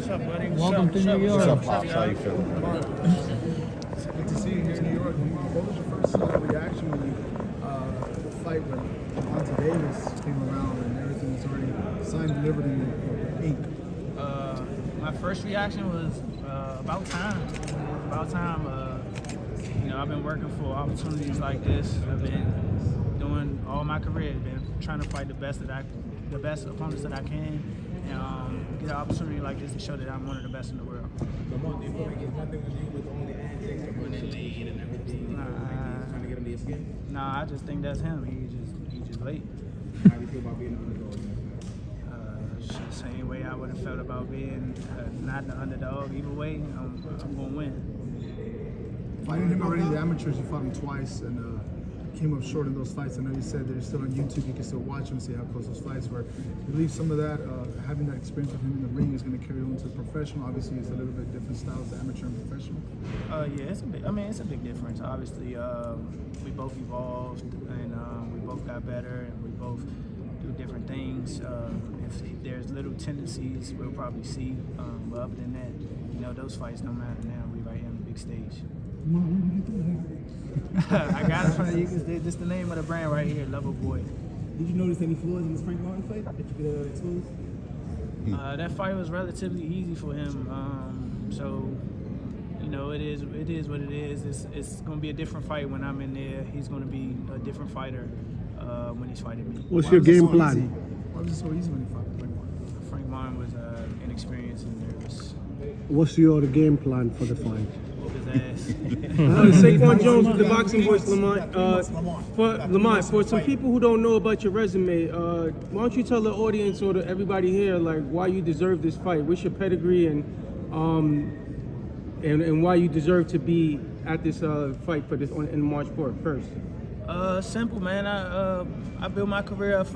What's up, buddy? Welcome to New York. What's up, Pops? How you feeling? It's good to see you here in New York. What was your first reaction when the fight when Gervonta Davis came around and everything was already signed, delivered, in ink? My first reaction was about time. About time. You know, I've been working for opportunities like this. I've been doing all my career, been trying to fight the best opponents that I can, and get an opportunity like this to show that I'm one of the best in the world. Lamont, do you feel like it's nothing to do with all the antics of running late and everything? Trying to get him to skin? Nah, I just think that's him. He's just late. How do you feel about being an underdog? Same way I would have felt about being not the underdog. Either way, I'm going to win. Fighting him already in the amateurs, you fought him twice and came up short in those fights. I know you said they're still on YouTube. You can still watch them and see how close those fights were. You believe some of that, having that experience with him in the ring is going to carry on to professional? Obviously, it's a little bit different styles, the amateur and professional. Yeah, it's a big difference. Obviously, we both evolved and we both got better and we both do different things. If there's little tendencies, we'll probably see. But other than that, you know, those fights don't matter now. We right here on the big stage. I got it from the this is the name of the brand right here, Lover Boy. Did you notice any flaws in this Frank Martin fight that you could expose? That fight was relatively easy for him. So, you know, it is what it is. It's going to be a different fight when I'm in there. He's going to be a different fighter when he's fighting me. What's your game plan? Why was it so easy when you fought Frank Martin? Frank Martin was inexperienced and nervous. What's your game plan for the fight? Whoop his ass. Saquon Jones with the Boxing Voice, Lamont. For some people who don't know about your resume, why don't you tell the audience or to everybody here, like, why you deserve this fight? What's your pedigree and why you deserve to be at this fight for this in March 4th first? Simple, man. I built my career up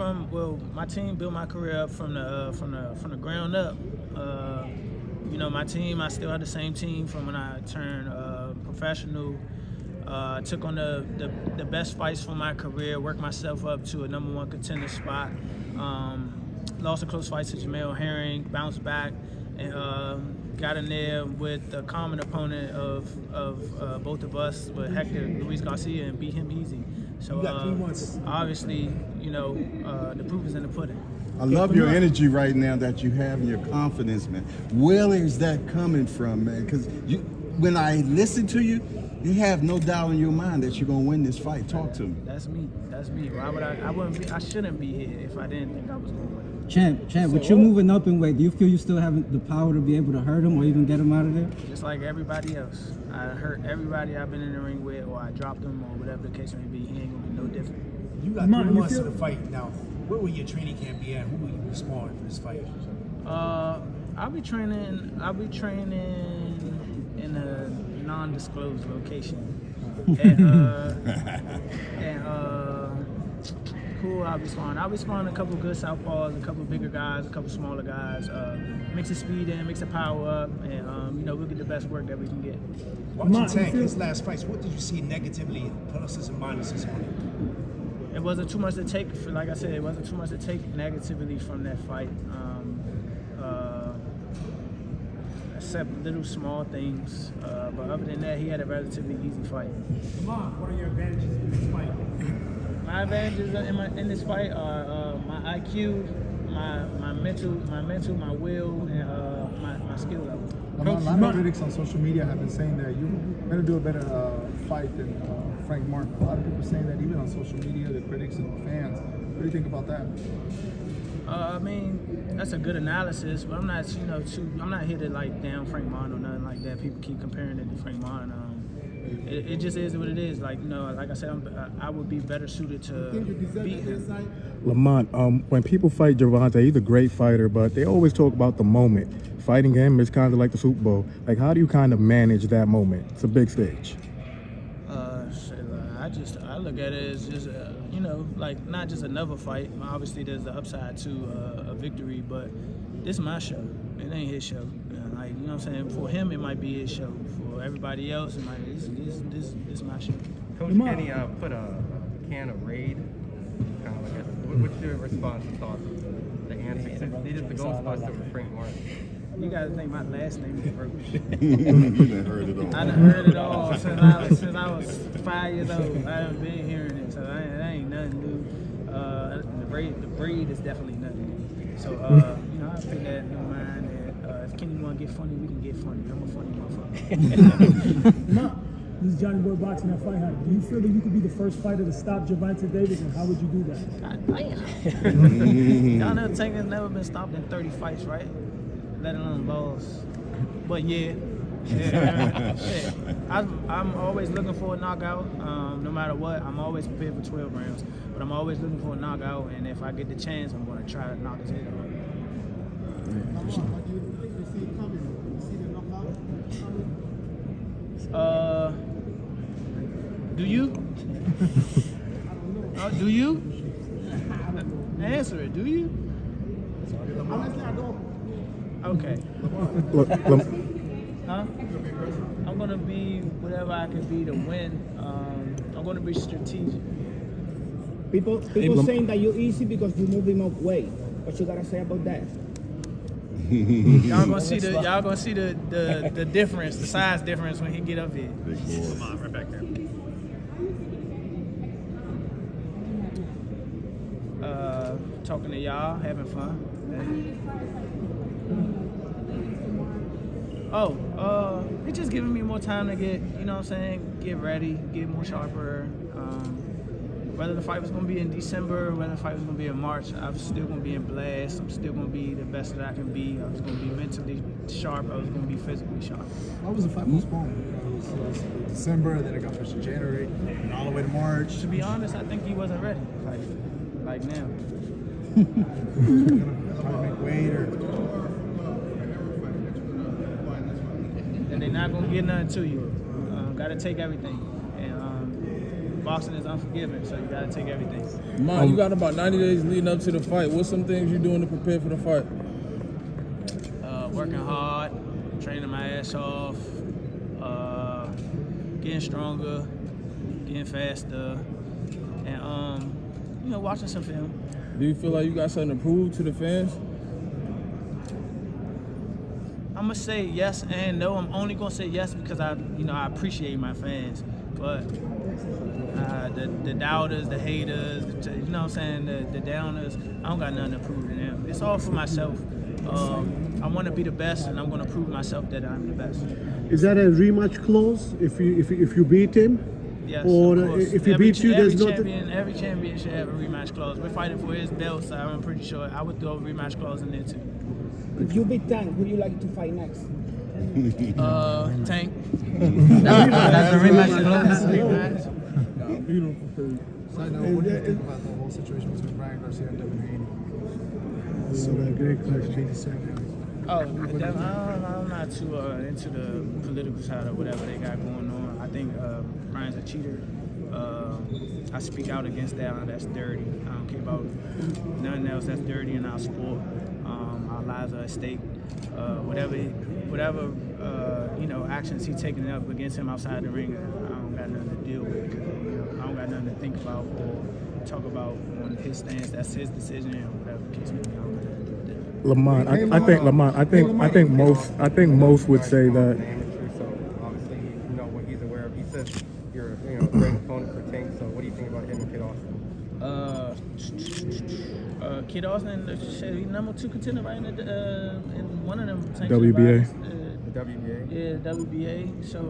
my team built my career up from the ground up. You know, my team, I still have the same team from when I turned professional. Took on the best fights for my career, worked myself up to a #1 contender spot. Lost a close fight to Jamel Herring, bounced back, and got in there with the common opponent of both of us, with Hector Luis Garcia, and beat him easy. So obviously, you know, the proof is in the pudding. I love your energy right now that you have and your confidence, man. Where is that coming from, man? Because when I listen to you, you have no doubt in your mind that you're gonna win this fight. Talk to me. That's me. Why would I shouldn't be here if I didn't think I was gonna win. Champ, with you moving up in weight, do you feel you still have the power to be able to hurt him or even get him out of there? Just like everybody else. I hurt everybody I've been in the ring with, or I dropped them, or whatever the case may be. He ain't gonna be no different. You got 3 months of the fight now. Where will your training camp be at? Who will you be sparring for this fight? I'll be training in a non-disclosed location. Cool, I'll be sparring a couple good southpaws, a couple bigger guys, a couple smaller guys. Mix the speed in, mix the power up, and you know, we'll get the best work that we can get. Watching Tank, his last fights, what did you see negatively, pluses and minuses on it? It wasn't too much to take, like I said, it wasn't too much to take negatively from that fight. Except little small things. But other than that, he had a relatively easy fight. Come on, what are your advantages in this fight? My advantages in this fight are my IQ, my mental, my will, and my skill level. A lot of critics on social media have been saying that you're going to do a better fight than Frank Martin. A lot of people saying that even on social media, the critics and the fans. What do you think about that? I mean, that's a good analysis, but I'm not, you know, I'm not here to like down Frank Martin or nothing like that. People keep comparing it to Frank Martin. It just is what it is. Like, you know, like I said, I would be better suited to beat him. Lamont, when people fight Gervonta, he's a great fighter, but they always talk about the moment. Fighting him is kind of like the Super Bowl. Like, how do you kind of manage that moment? It's a big stage. I look at it as just, you know, like not just another fight. Obviously, there's the upside to a victory, but this is my show. It ain't his show. Like, you know what I'm saying? For him, it might be his show. For everybody else, it might. This is my show. Coach Kenny put a can of Raid. Kind of like what's your response and thoughts of the antics? They did the Ghostbuster with Frank Martin. You gotta think my last name is Roach. You done heard it all. I done heard it all since I was 5 years old. I done been hearing it, so that ain't nothing new. The breed is definitely nothing new. So, you know, I think that in mind that if Kenny want to get funny, we can get funny. I'm a funny motherfucker. This is Johnny Boy Boxing at Fight Hype. Do you feel that you could be the first fighter to stop Gervonta Davis, and how would you do that? God damn. Y'all never think has never been stopped in 30 fights, right? Let alone balls. But yeah. I'm always looking for a knockout. No matter what, I'm always prepared for 12 rounds. But I'm always looking for a knockout, and if I get the chance, I'm going to try to knock his head off. Do you? Do you? Answer it. Do you? Honestly, I don't. Okay. Huh? I'm gonna be whatever I can be to win. I'm gonna be strategic. People saying that you're easy because you move him up weight. What you gotta say about that? Y'all gonna see the difference, the size difference when he get up here. Come on, right back there. Talking to y'all, having fun. It's just giving me more time to get, you know what I'm saying, get ready, get more sharper. Whether the fight was going to be in December, whether the fight was going to be in March, I'm still going to be in blast. I'm still going to be the best that I can be. I was going to be mentally sharp. I was going to be physically sharp. Why was the fight postponed? It was December, then it got pushed to January, and all the way to March. To be honest, I think he wasn't ready, like now. Trying to make weight or... And they're not going to get nothing to you. Got to take everything. And boxing is unforgiving, so you got to take everything. You got about 90 days leading up to the fight. What's some things you're doing to prepare for the fight? Working hard, training my ass off, getting stronger, getting faster, and you know, watching some film. Do you feel like you got something to prove to the fans? I'm gonna say yes and no. I'm only gonna say yes because I appreciate my fans, but the doubters, the haters, you know what I'm saying, the downers, I don't got nothing to prove to them. It's all for myself. I want to be the best, and I'm gonna prove myself that I'm the best. Is that a rematch clause if you beat him? Yes, or of course. if he beats you, there's not. Every champion should have a rematch clause. We're fighting for his belt, so I'm pretty sure I would throw a rematch clause in there too. If you beat Tank, who do you like to fight next? Tank. That's a rematch clause. Beautiful. Side note, what do you think about the whole situation between Brian Garcia and Devin Haney? So that great question. I'm not too into the political side of whatever they got going on. I think Brian's a cheater. I speak out against that. That's dirty. I don't care about nothing else that's dirty in our sport. Our lives are at stake. Whatever actions he's taking up against him outside the ring, I don't got nothing to deal with. I don't got nothing to think about or talk about on his stance. That's his decision, and whatever the case may be. Lamont, I think most would say that. So obviously, you know what he's aware of. He says you're, a great opponent for Tank. So what do you think about him and Kid Austin? Kid Austin, he's number 2 contender right in one of them. WBA. The WBA. Yeah, WBA. So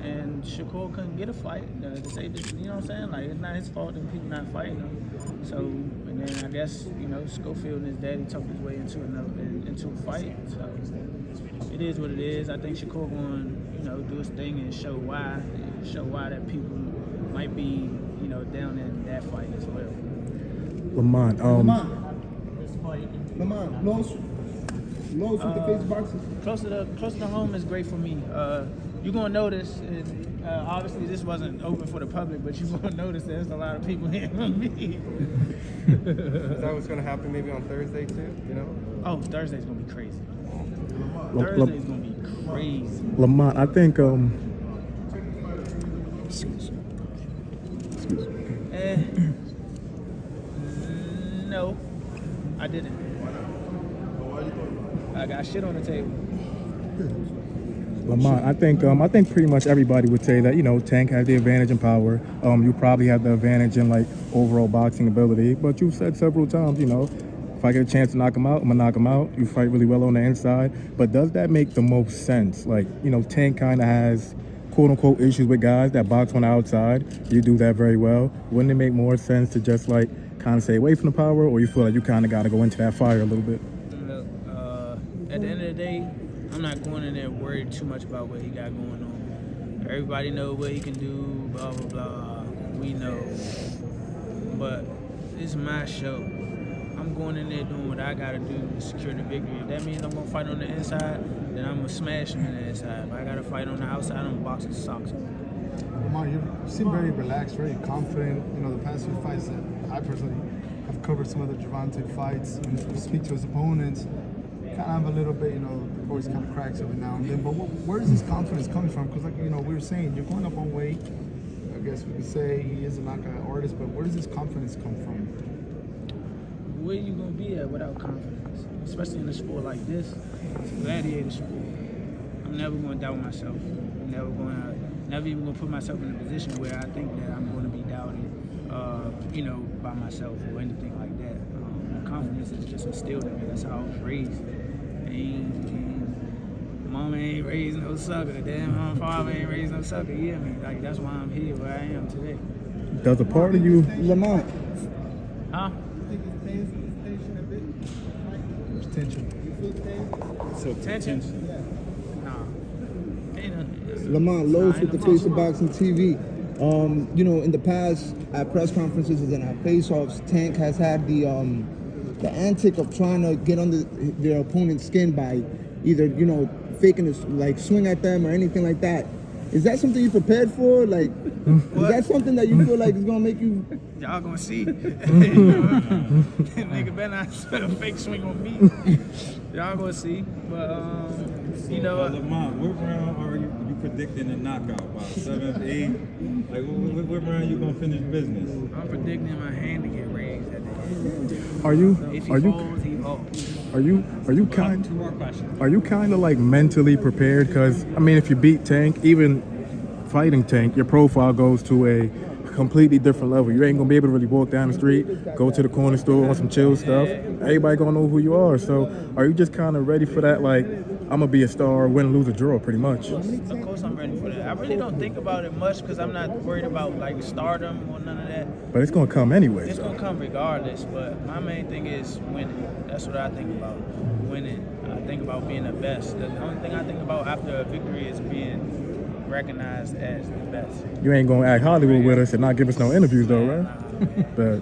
and Shakur couldn't get a fight. To say this, you know what I'm saying? Like, it's not his fault that people not fighting him. So, and then I guess, Schofield and his daddy talked his way into a fight. So it is what it is. I think Shakur going to do his thing and show why that people might be down in that fight as well. Lamont, Close with the face boxing. Close to home is great for me. You're gonna notice. Obviously, this wasn't open for the public, but you're gonna notice there's a lot of people here on me. Is that what's gonna happen maybe on Thursday too? Oh, Thursday's gonna be crazy. Thursday's gonna be crazy. Lamont, I think no, I didn't. I got shit on the table. Lamont, I think pretty much everybody would say that, you know, Tank has the advantage in power. You probably have the advantage in like overall boxing ability. But you've said several times, you know, if I get a chance to knock him out, I'm gonna knock him out. You fight really well on the inside. But does that make the most sense? Like, you know, Tank kind of has quote unquote issues with guys that box on the outside. You do that very well. Wouldn't it make more sense to just like kind of stay away from the power, or you feel like you kind of got to go into that fire a little bit? Look, at the end of the day, I'm not going in there worried too much about what he got going on. Everybody know what he can do, blah, blah, blah. We know. But it's my show. I'm going in there doing what I got to do to secure the victory. If that means I'm going to fight on the inside, then I'm going to smash him in the inside. If I got to fight on the outside, I'm going to box his socks off. Lamont, you seem very relaxed, very confident. You know, the past few fights that I personally have covered some of the Gervonta fights. When you speak to his opponents, kind of have a little bit, you know, the voice kind of cracks every now and then. But where is this confidence coming from? Because, like, you know, we were saying, you're going up on weight. I guess we could say he is a knockout artist, but where does this confidence come from? Where you gonna be at without confidence? Especially in a sport like this. It's a gladiator sport. I'm never gonna doubt myself. I'm never even gonna put myself in a position where I think that I'm gonna be doubted, you know, by myself or anything like that. Confidence is just instilled in me. That's how I was raised. Mama ain't raised no sucker. Damn, my father ain't raised no sucker. You hear me? Like, that's why I'm here where I am today. Does a part of you, Lamont? Huh? Tension. Lamont Roach with the Face of Boxing TV. You know, in the past, at press conferences and at face-offs, Tank has had the antic of trying to get under their opponent's skin by either, you know, faking a like swing at them or anything like that. Is that something you prepared for? Like, is that something that you feel like is gonna make you? Y'all gonna see. Nigga better not put a fake swing on me. Y'all gonna see. But you know, Lamont, what round are you predicting a knockout? About 7th, 8th? Like, what round you gonna finish business? I'm predicting my hand to get raised at the end. Are you kind of like mentally prepared? Because I mean, if you beat Tank, even fighting Tank, your profile goes to a completely different level. You ain't gonna be able to really walk down the street, go to the corner store on some chill stuff. Everybody gonna know who you are. So are you just kind of ready for that? Like, I'm gonna be a star, win, lose, or draw, pretty much. Of course I'm ready for that. I really don't think about it much because I'm not worried about like stardom or none of that. But it's gonna come anyway. It's gonna come regardless. But my main thing is winning. That's what I think about. Winning. I think about being the best. The only thing I think about after a victory is being recognized as the best. You ain't gonna act Hollywood with us and not give us no interviews though, right? But